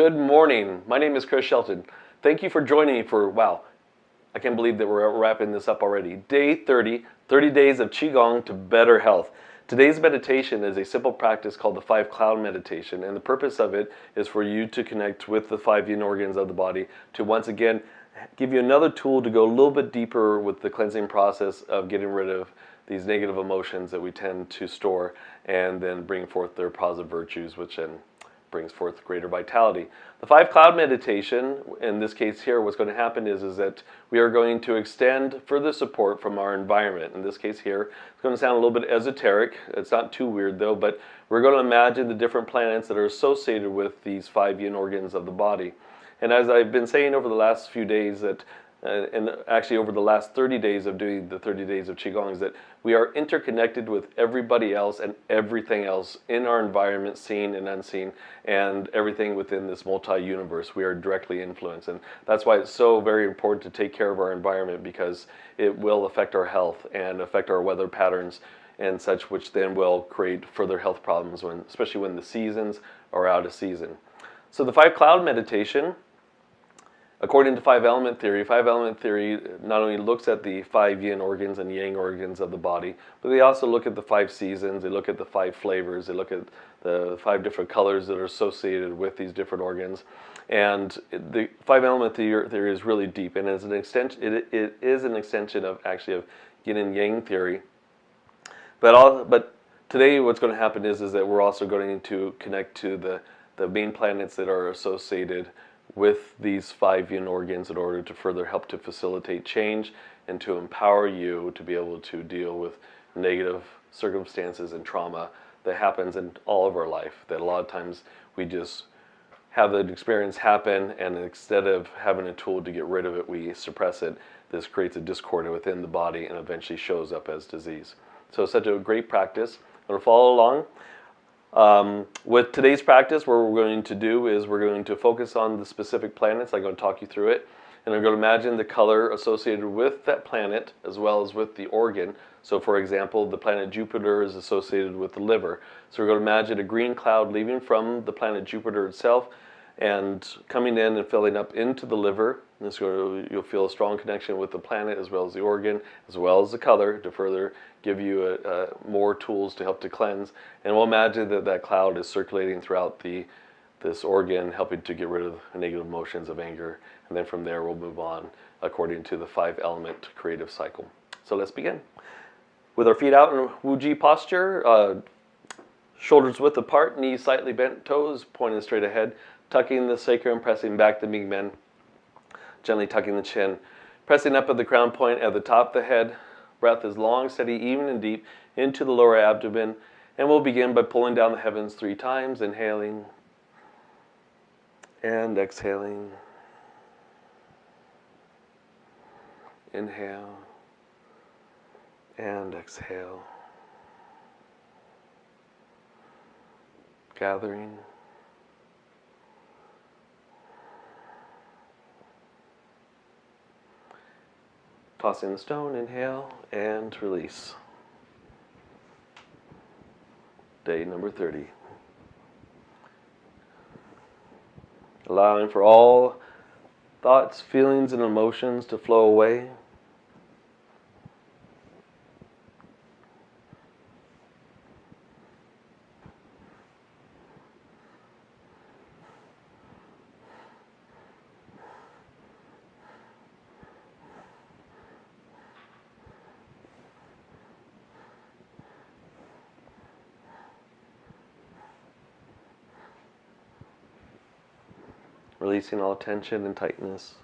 Good morning. My name is Chris Shelton. Thank you for joining me for, wow, I can't believe that we're wrapping this up already. Day 30, 30 days of Qigong to better health. Today's meditation is a simple practice called the 5 cloud meditation, and the purpose of it is for you to connect with the 5 yin organs of the body to once again give you another tool to go a little bit deeper with the cleansing process of getting rid of these negative emotions that we tend to store and then bring forth their positive virtues, which then brings forth greater vitality. The 5 cloud meditation, in this case here, what's going to happen is that we are going to extend further support from our environment. In this case here, it's going to sound a little bit esoteric. It's not too weird though, but we're going to imagine the different planets that are associated with these 5 yin organs of the body. And as I've been saying over the last few days that and actually over the last 30 days of doing the 30 days of Qigong, is that we are interconnected with everybody else and everything else in our environment, seen and unseen, and everything within this multi-universe. We are directly influenced, and that's why it's so very important to take care of our environment, because it will affect our health and affect our weather patterns and such, which then will create further health problems, especially when the seasons are out of season. So the 5 cloud meditation, according to 5-element theory, 5-element theory not only looks at the 5 yin organs and yang organs of the body, but they also look at the 5 seasons, they look at the 5 flavors, they look at the 5 different colors that are associated with these different organs. And the 5-element theory is really deep, and as an extension, it is an extension of actually of yin and yang theory. But today what's going to happen is that we're also going to connect to the main planets that are associated with these 5 yin organs in order to further help to facilitate change and to empower you to be able to deal with negative circumstances and trauma that happens in all of our life. That a lot of times we just have that experience happen, and instead of having a tool to get rid of it, we suppress it. This creates a discord within the body and eventually shows up as disease. So it's such a great practice. I'm going to follow along. With today's practice, what we're going to do is we're going to focus on the specific planets. I'm going to talk you through it, and I'm going to imagine the color associated with that planet as well as with the organ. So for example, the planet Jupiter is associated with the liver. So we're going to imagine a green cloud leaving from the planet Jupiter itself and coming in and filling up into the liver. You'll feel a strong connection with the planet as well as the organ, as well as the color, to further give you more tools to help to cleanse. And we'll imagine that that cloud is circulating throughout this organ, helping to get rid of negative emotions of anger. And then from there we'll move on according to the 5-element creative cycle. So let's begin. With our feet out in Wuji posture, shoulders width apart, knees slightly bent, toes pointing straight ahead, tucking the sacrum, pressing back the Mingmen, gently tucking the chin, pressing up at the crown point at the top of the head. Breath is long, steady, even and deep into the lower abdomen. And we'll begin by pulling down the heavens 3 times, inhaling and exhaling. Inhale and exhale. Gathering. Tossing the stone, inhale and release. Day number 30. Allowing for all thoughts, feelings, and emotions to flow away. Releasing all tension and tightness.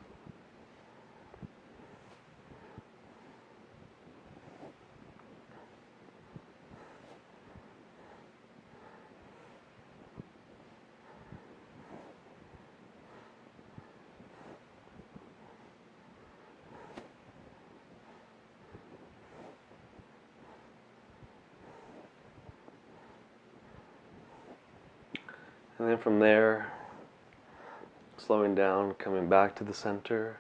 And then from there, slowing down, coming back to the center,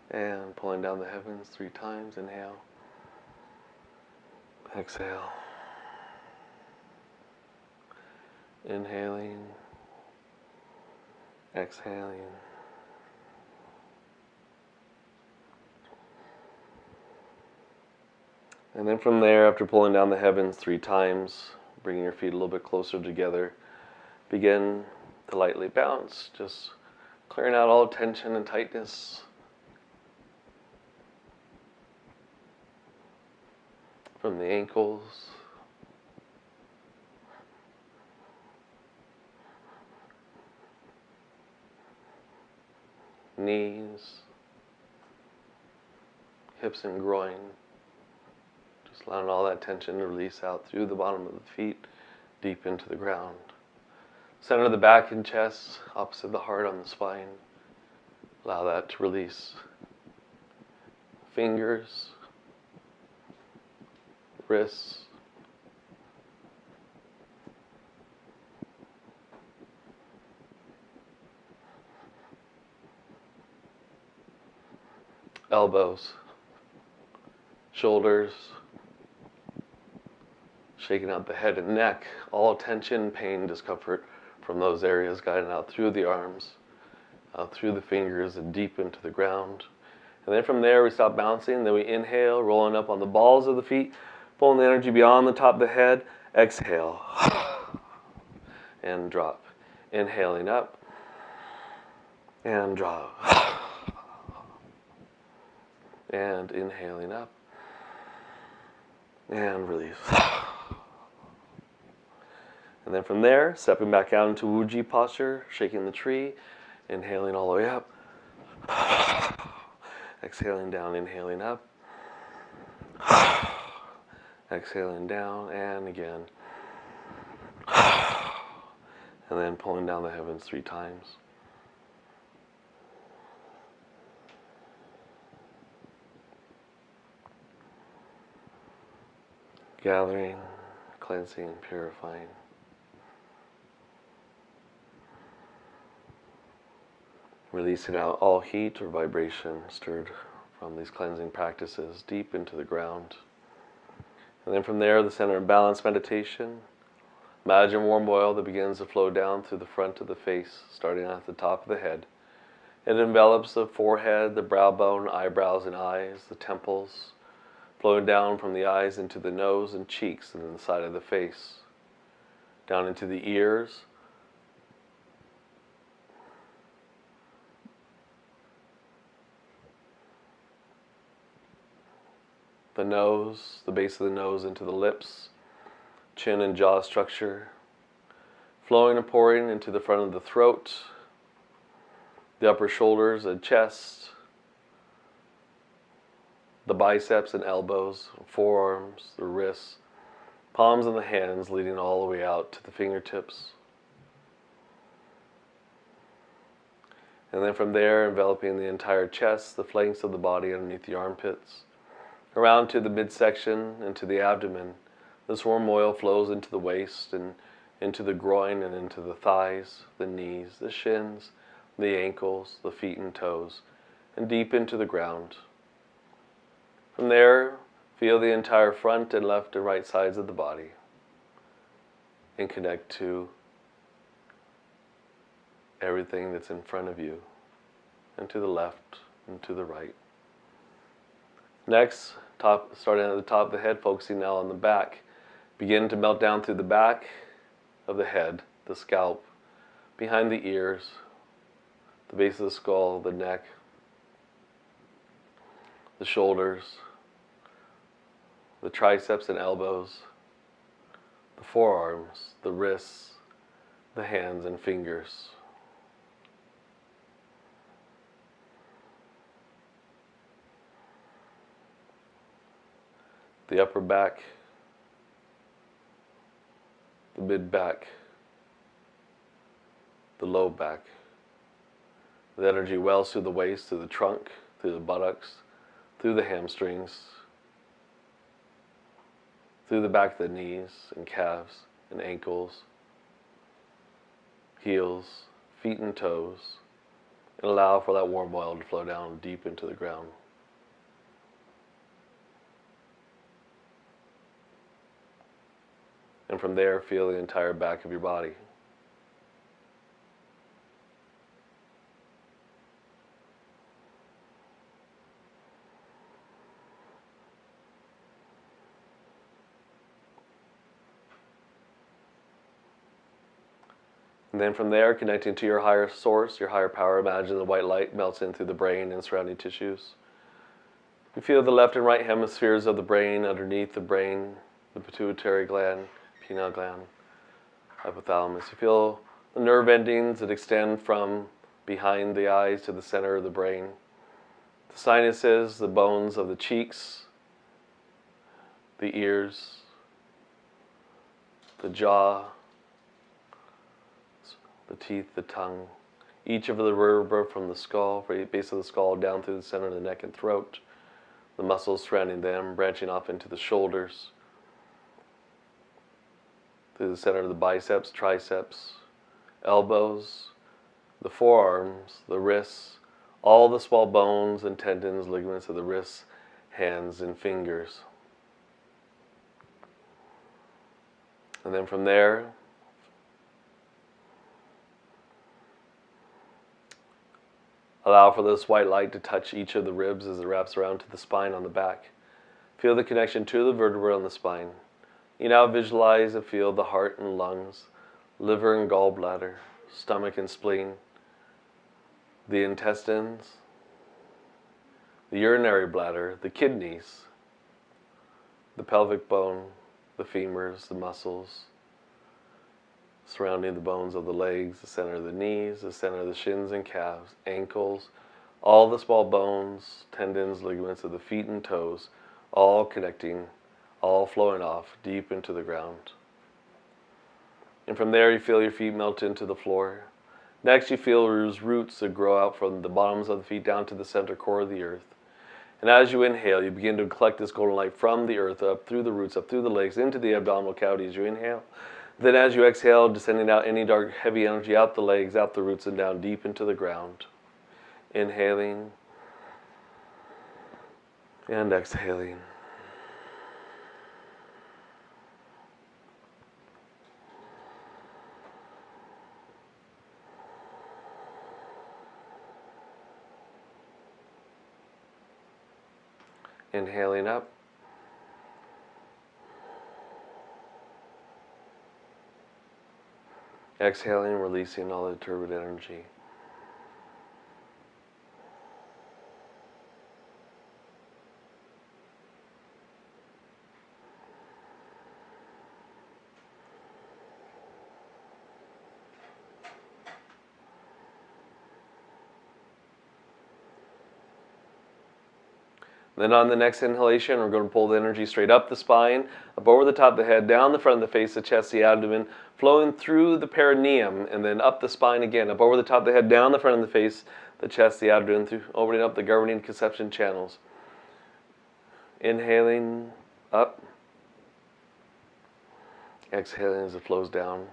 and pulling down the heavens 3 times. Inhale. Exhale. Inhaling Exhaling. And then from there, after pulling down the heavens 3 times, bringing your feet a little bit closer together, begin to lightly bounce, just clearing out all tension and tightness from the ankles, knees, hips and groin. Just allowing all that tension to release out through the bottom of the feet, deep into the ground. Center of the back and chest, opposite the heart on the spine. Allow that to release. Fingers, wrists, elbows, shoulders, shaking out the head and neck, all tension, pain, discomfort from those areas guiding out through the arms, out through the fingers and deep into the ground. And then from there we stop bouncing, then we inhale, rolling up on the balls of the feet, pulling the energy beyond the top of the head, exhale, and drop. Inhaling up, and drop. And inhaling up, and release. And then from there, stepping back out into Wuji posture, shaking the tree, inhaling all the way up, exhaling down, inhaling up, exhaling down, and again. And then pulling down the heavens 3 times. Gathering, cleansing, purifying. Releasing out all heat or vibration stirred from these cleansing practices deep into the ground. And then from there, the center of balance meditation. Imagine warm oil that begins to flow down through the front of the face, starting at the top of the head. It envelops the forehead, the brow bone, eyebrows and eyes, the temples, flowing down from the eyes into the nose and cheeks and then the side of the face, down into the ears, the nose, the base of the nose into the lips, chin and jaw structure, flowing and pouring into the front of the throat, the upper shoulders and chest, the biceps and elbows, forearms, the wrists, palms of the hands leading all the way out to the fingertips. And then from there, enveloping the entire chest, the flanks of the body underneath the armpits, around to the midsection and to the abdomen. This warm oil flows into the waist and into the groin and into the thighs, the knees, the shins, the ankles, the feet and toes, and deep into the ground. From there, feel the entire front and left and right sides of the body and connect to everything that's in front of you and to the left and to the right. Next, starting at the top of the head, focusing now on the back. Begin to melt down through the back of the head, the scalp, behind the ears, the base of the skull, the neck, the shoulders, the triceps and elbows, the forearms, the wrists, the hands and fingers. The upper back, the mid back, the low back. The energy wells through the waist, through the trunk, through the buttocks, through the hamstrings, through the back of the knees and calves and ankles, heels, feet and toes, and allow for that warm oil to flow down deep into the ground. And from there, feel the entire back of your body. And then from there, connecting to your higher source, your higher power, imagine the white light melts in through the brain and surrounding tissues. You feel the left and right hemispheres of the brain, underneath the brain, the pituitary gland, pineal gland, hypothalamus. You feel the nerve endings that extend from behind the eyes to the center of the brain. The sinuses, the bones of the cheeks, the ears, the jaw, the teeth, the tongue. Each of the vertebrae from the skull, from the base of the skull down through the center of the neck and throat. The muscles surrounding them, branching off into the shoulders, through the center of the biceps, triceps, elbows, the forearms, the wrists, all the small bones and tendons, ligaments of the wrists, hands, and fingers. And then from there, allow for this white light to touch each of the ribs as it wraps around to the spine on the back. Feel the connection to the vertebrae on the spine. You now visualize and feel the heart and lungs, liver and gallbladder, stomach and spleen, the intestines, the urinary bladder, the kidneys, the pelvic bone, the femurs, the muscles, surrounding the bones of the legs, the center of the knees, the center of the shins and calves, ankles, all the small bones, tendons, ligaments of the feet and toes, all connecting, all flowing off deep into the ground. And from there you feel your feet melt into the floor. Next you feel those roots that grow out from the bottoms of the feet down to the center core of the earth. And as you inhale, you begin to collect this golden light from the earth up through the roots, up through the legs, into the abdominal cavity as you inhale. Then as you exhale, descending out any dark, heavy energy out the legs, out the roots, and down deep into the ground. Inhaling and exhaling. Inhaling up. Exhaling, releasing all the turbid energy. Then on the next inhalation, we're going to pull the energy straight up the spine, up over the top of the head, down the front of the face, the chest, the abdomen, flowing through the perineum, and then up the spine again, up over the top of the head, down the front of the face, the chest, the abdomen, through opening up the governing conception channels. Inhaling up. Exhaling as it flows down.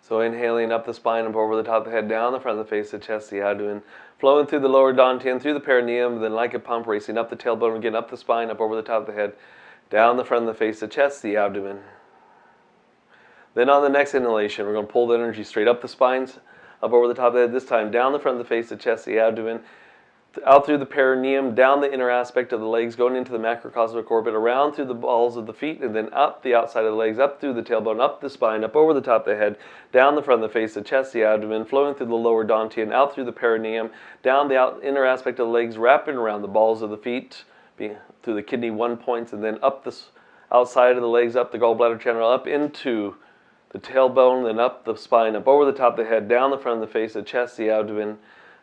So inhaling up the spine, up over the top of the head, down the front of the face, the chest, the abdomen, flowing through the lower dantian, through the perineum, then like a pump, racing up the tailbone, again up the spine, up over the top of the head, down the front of the face, the chest, the abdomen. Then on the next inhalation, we're going to pull the energy straight up the spines, up over the top of the head, this time down the front of the face, the chest, the abdomen, out through the perineum, down the inner aspect of the legs, going into the macrocosmic orbit, around through the balls of the feet, and then up the outside of the legs, up through the tailbone, up the spine, up over the top of the head, down the front of the face, the chest, the abdomen, flowing through the lower dantian, out through the perineum, down the inner aspect of the legs, wrapping around the balls of the feet, through the kidney 1 points, and then up the outside of the legs, up the gallbladder channel, up into the tailbone, then up the spine, up over the top of the head, down the front of the face, the chest, the abdomen,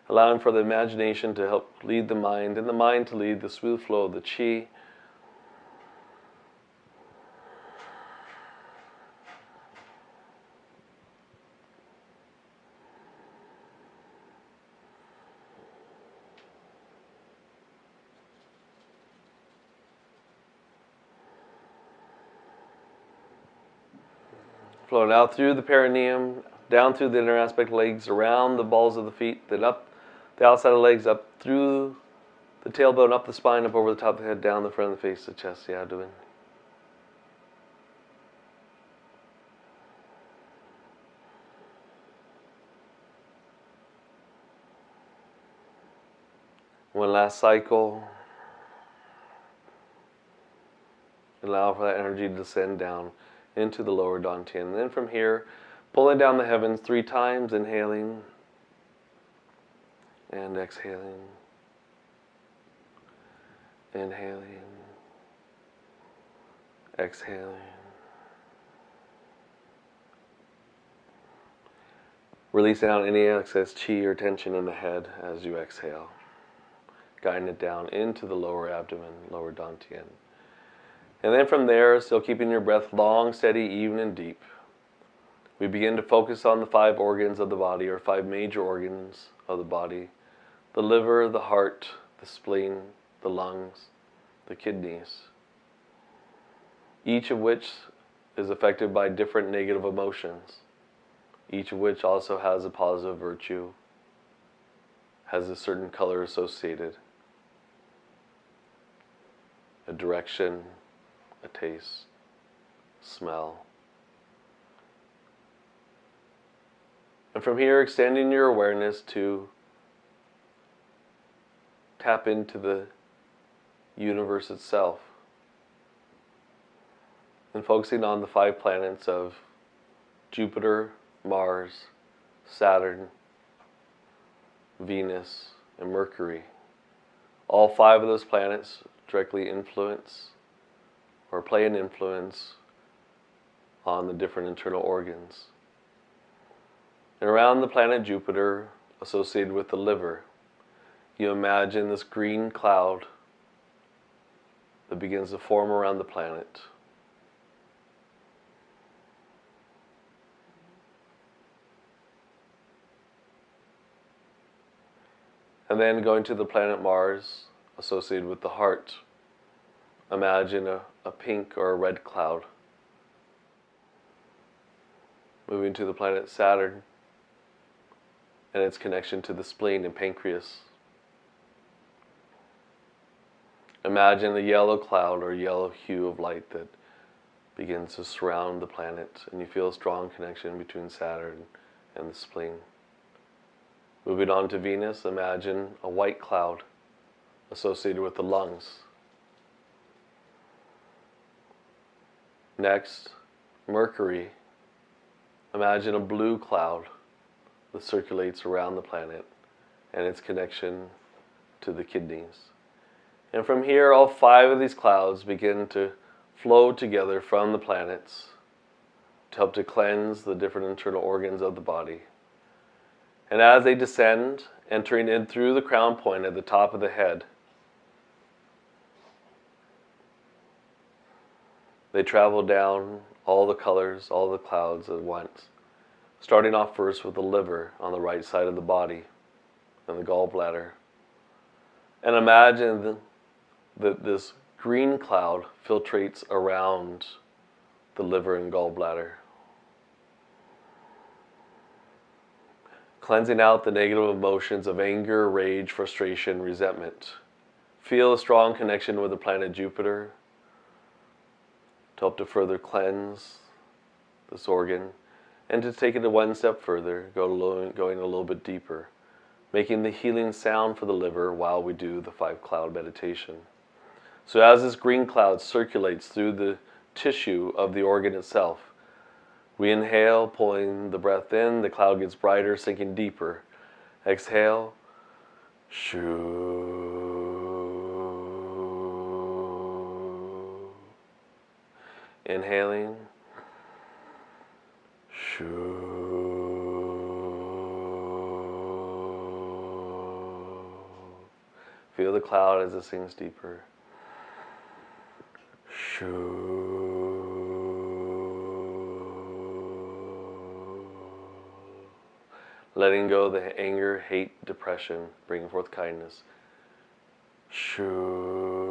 allowing for the imagination to help lead the mind, and the mind to lead the smooth flow of the qi. Flowing out through the perineum, down through the inner aspect legs, around the balls of the feet, then up the outside of the legs, up through the tailbone, up the spine, up over the top of the head, down the front of the face, the chest, the abdomen. One last cycle. Allow for that energy to descend down into the lower dantian. And then from here, pulling down the heavens 3 times, inhaling and exhaling. Inhaling, exhaling. Releasing out any excess chi or tension in the head as you exhale. Guiding it down into the lower abdomen, lower dantian. And then from there, still keeping your breath long, steady, even, and deep, we begin to focus on the 5 organs of the body, or 5 major organs of the body. The liver, the heart, the spleen, the lungs, the kidneys. Each of which is affected by different negative emotions. Each of which also has a positive virtue, has a certain color associated, a direction, a taste, smell. And from here, extending your awareness to tap into the universe itself. And focusing on the 5 planets of Jupiter, Mars, Saturn, Venus, and Mercury. All 5 of those planets directly influence or play an influence on the different internal organs. And around the planet Jupiter, associated with the liver, you imagine this green cloud that begins to form around the planet. And then going to the planet Mars, associated with the heart, imagine a pink or a red cloud. Moving to the planet Saturn and its connection to the spleen and pancreas. Imagine a yellow cloud or yellow hue of light that begins to surround the planet, and you feel a strong connection between Saturn and the spleen. Moving on to Venus, imagine a white cloud associated with the lungs. Next, Mercury. Imagine a blue cloud that circulates around the planet and its connection to the kidneys. And from here, all 5 of these clouds begin to flow together from the planets to help to cleanse the different internal organs of the body. And as they descend, entering in through the crown point at the top of the head, they travel down all the colors, all the clouds at once, starting off first with the liver on the right side of the body and the gallbladder. And imagine that this green cloud filtrates around the liver and gallbladder, cleansing out the negative emotions of anger, rage, frustration, resentment. Feel a strong connection with the planet Jupiter to help to further cleanse this organ, and to take it one step further, going a little bit deeper, making the healing sound for the liver while we do the 5 cloud meditation. So as this green cloud circulates through the tissue of the organ itself, we inhale, pulling the breath in, the cloud gets brighter, sinking deeper. Exhale, SHUUU. Inhaling, SHUUU. Feel the cloud as it sinks deeper. SHUUU. Letting go the anger, hate, depression, bringing forth kindness. SHUUU.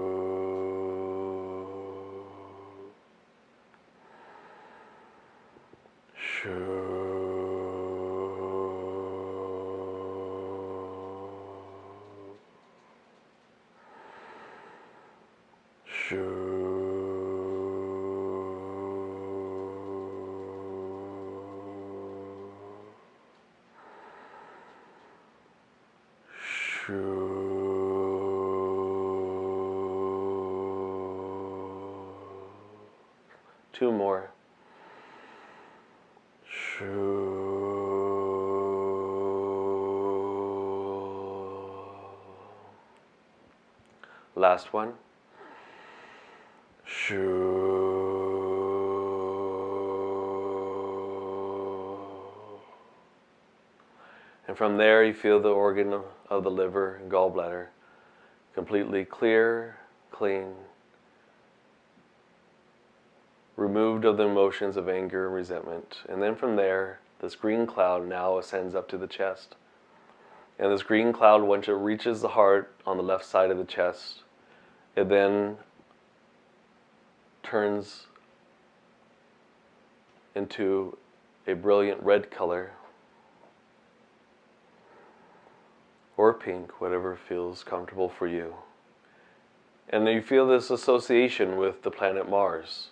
Two more. Last one. And from there you feel the organ of the liver and gallbladder completely clear, clean, removed of the emotions of anger and resentment. And then from there, this green cloud now ascends up to the chest. And this green cloud, once it reaches the heart on the left side of the chest, it then turns into a brilliant red color, or pink, whatever feels comfortable for you. And then you feel this association with the planet Mars.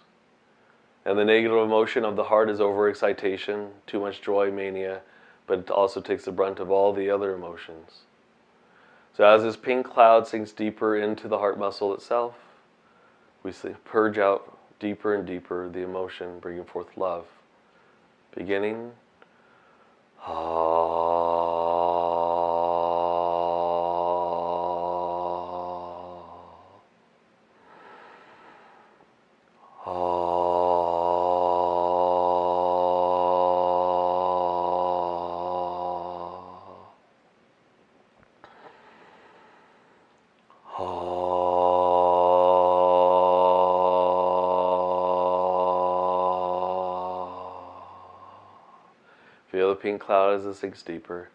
And the negative emotion of the heart is overexcitation, too much joy, mania, but it also takes the brunt of all the other emotions. So as this pink cloud sinks deeper into the heart muscle itself, we purge out deeper and deeper the emotion, bringing forth love. Beginning. Feel the pink cloud as it sinks deeper.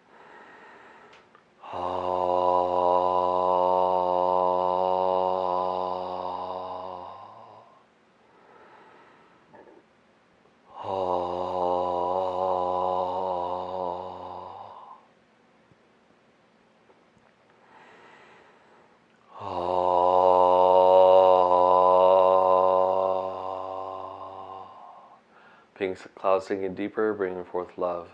Pink cloud sinking deeper, bringing forth love.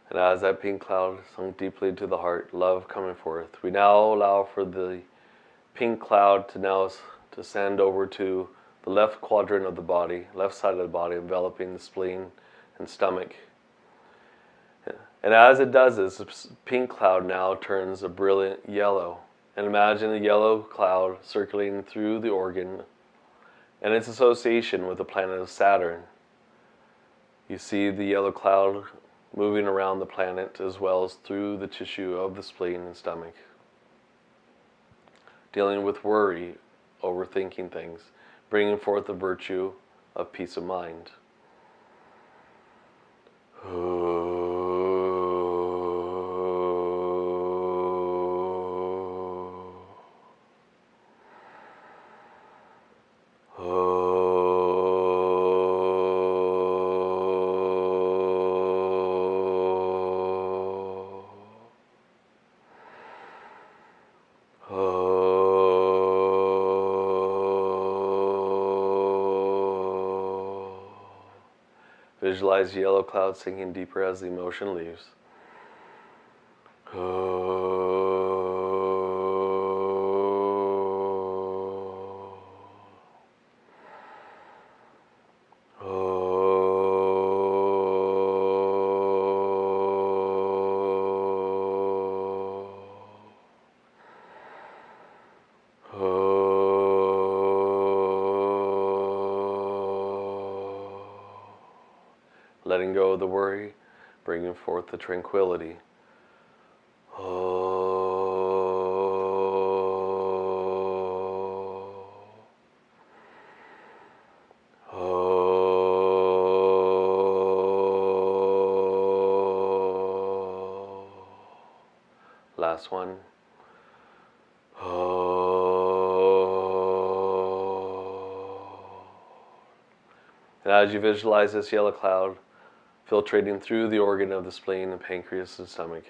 And as that pink cloud sunk deeply into the heart, love coming forth, we now allow for the pink cloud to now descend over to the left quadrant of the body, left side of the body, enveloping the spleen and stomach. And as it does this, the pink cloud now turns a brilliant yellow. And imagine the yellow cloud circulating through the organ and its association with the planet of Saturn. You see the yellow cloud moving around the planet as well as through the tissue of the spleen and stomach. Dealing with worry, overthinking things, bringing forth the virtue of peace of mind. Visualize yellow cloud sinking deeper as the emotion leaves. Letting letting go of the worry, bringing forth the tranquility. Last one. And as you visualize this yellow cloud filtrating through the organ of the spleen and pancreas and stomach,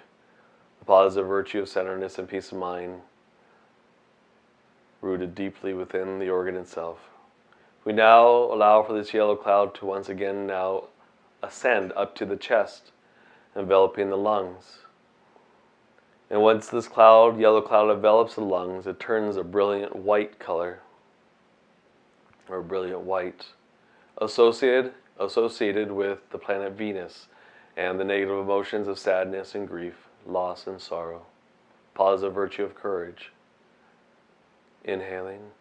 the positive virtue of centeredness and peace of mind rooted deeply within the organ itself. We now allow for this yellow cloud to once again now ascend up to the chest, enveloping the lungs. And once this cloud, yellow cloud, envelops the lungs, it turns a brilliant white color, or brilliant white, associated with the planet Venus and the negative emotions of sadness and grief, loss and sorrow. Positive virtue of courage. Inhaling.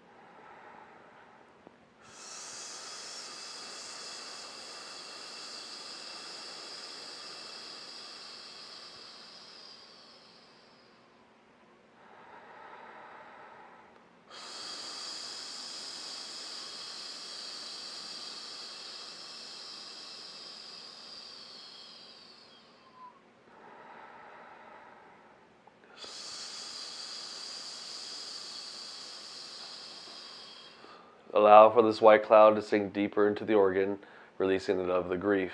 Allow for this white cloud to sink deeper into the organ, releasing it of the grief.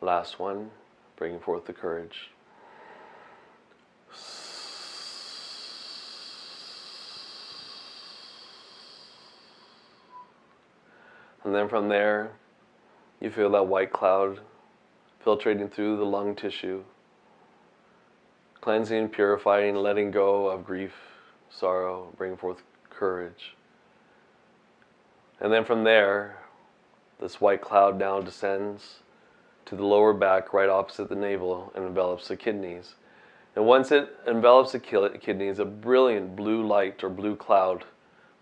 Last one, bringing forth the courage. And then from there, you feel that white cloud filtrating through the lung tissue, cleansing, purifying, letting go of grief, sorrow, bringing forth courage. And then from there, this white cloud now descends to the lower back, right opposite the navel, and envelops the kidneys. And once it envelops the kidneys, a brilliant blue light or blue cloud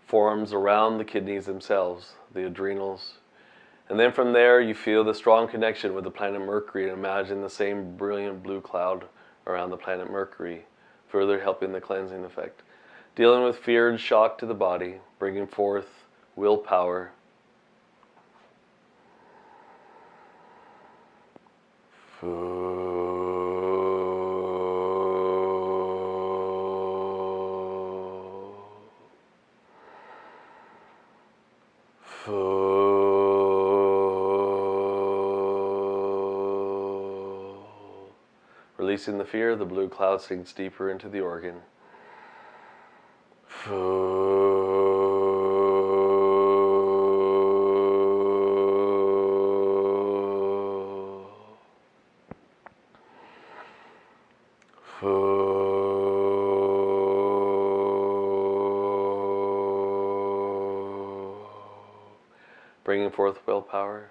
forms around the kidneys themselves, the adrenals. And then from there, you feel the strong connection with the planet Mercury, and imagine the same brilliant blue cloud around the planet Mercury, further helping the cleansing effect. Dealing with fear and shock to the body, bringing forth willpower. Releasing the fear, the blue cloud sinks deeper into the organ. Bringing forth willpower.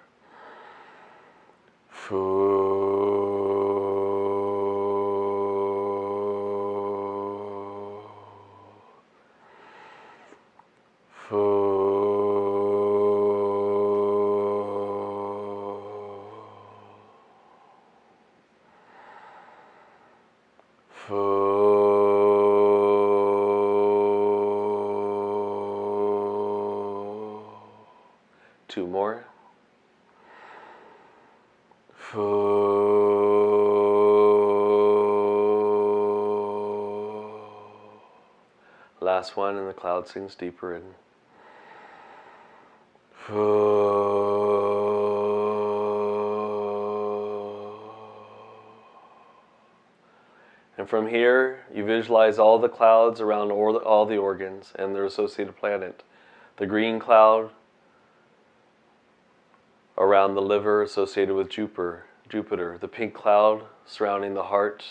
Two more. Last one, and the cloud sinks deeper in. And from here, you visualize all the clouds around all the organs and their associated planet The green cloud around the liver, associated with Jupiter. The pink cloud surrounding the heart,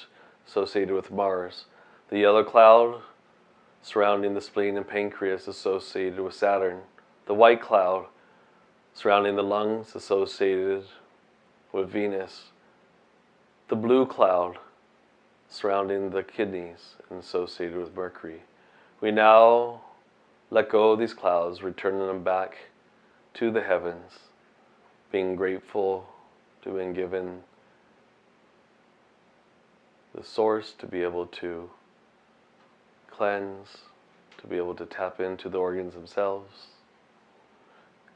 associated with Mars. The yellow cloud surrounding the spleen and pancreas, associated with Saturn. The white cloud surrounding the lungs, associated with Venus. The blue cloud surrounding the kidneys and associated with Mercury. We now let go of these clouds, returning them back to the heavens, being grateful to have been given the source to be able to cleanse, to be able to tap into the organs themselves,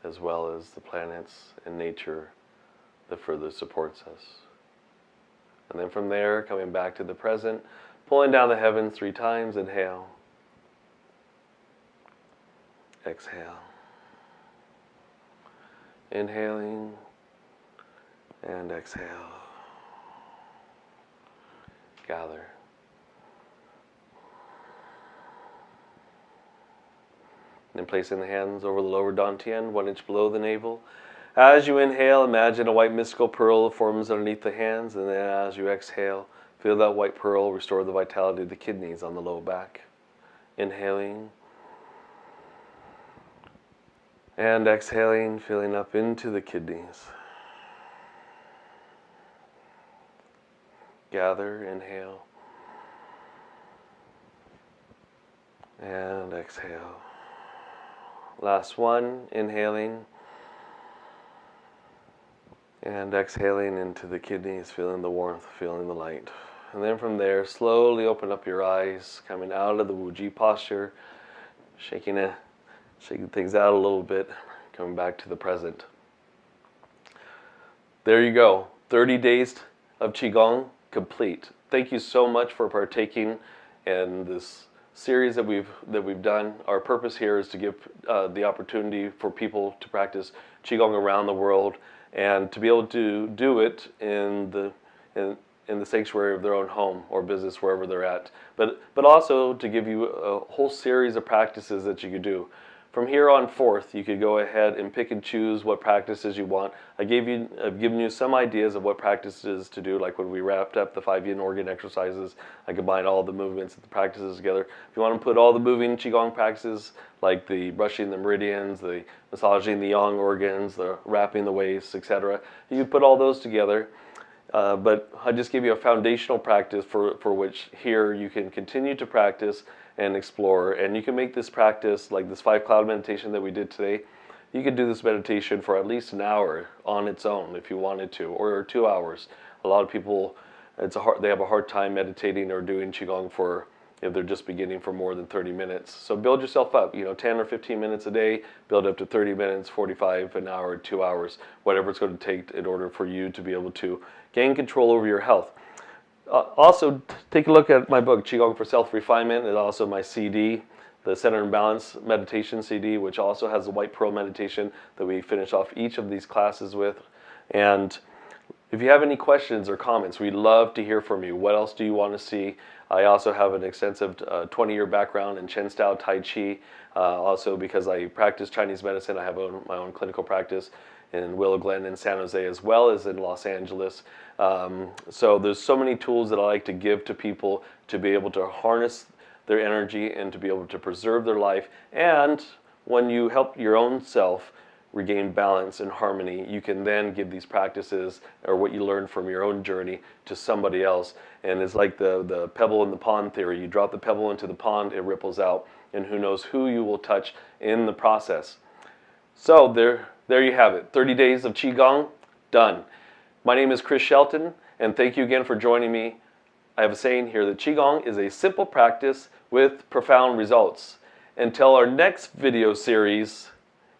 as well as the planets and nature that further supports us. And then from there, coming back to the present, pulling down the heavens 3 times, inhale, exhale. Inhaling and exhale. Gather. Then placing the hands over the lower dantian, 1 inch below the navel. As you inhale, imagine a white mystical pearl forms underneath the hands, and then as you exhale, feel that white pearl restore the vitality of the kidneys on the low back. Inhaling and exhaling, filling up into the kidneys. Gather, inhale, and exhale. Last one, inhaling and exhaling into the kidneys, feeling the warmth, feeling the light. And then from there, slowly open up your eyes, coming out of the Wuji posture, shaking things out a little bit, coming back to the present. There you go, 30 days of Qigong complete. Thank you so much for partaking in this series that we've done. Our purpose here is to give the opportunity for people to practice Qigong around the world, and to be able to do it in the sanctuary of their own home or business, wherever they're at. But also to give you a whole series of practices that you could do. From here on forth, you could go ahead and pick and choose what practices you want. I've given you some ideas of what practices to do, like when we wrapped up the 5 Yin Organ exercises, I combined all the movements and the practices together. If you want to put all the moving Qigong practices, like the brushing the meridians, the massaging the Yang organs, the wrapping the waist, etc., you can put all those together. But I just give you a foundational practice for which here you can continue to practice and explore. And you can make this practice, like this 5 cloud meditation that we did today, you could do this meditation for at least an hour on its own if you wanted to, or 2 hours. A lot of people, they have a hard time meditating or doing Qigong if they're just beginning, for more than 30 minutes. So build yourself up, 10 or 15 minutes a day, build up to 30 minutes, 45, an hour, 2 hours, whatever it's going to take in order for you to be able to gain control over your health. Also, take a look at my book, Qigong for Self-Refinement, and also my CD, the Center and Balance Meditation CD, which also has the White Pearl meditation that we finish off each of these classes with. And if you have any questions or comments, we'd love to hear from you. What else do you want to see? I also have an extensive 20-year background in Chen style Tai Chi. Also, because I practice Chinese medicine, I have my own clinical practice in Willow Glen and San Jose, as well as in Los Angeles. So there's so many tools that I like to give to people to be able to harness their energy and to be able to preserve their life. And when you help your own self regain balance and harmony, you can then give these practices or what you learned from your own journey to somebody else. And it's like the pebble in the pond theory. You drop the pebble into the pond, it ripples out, and who knows who you will touch in the process. So there you have it. 30 days of Qigong, done. My name is Chris Shelton, and thank you again for joining me. I have a saying here that Qigong is a simple practice with profound results. Until our next video series,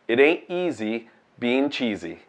it ain't easy being cheesy.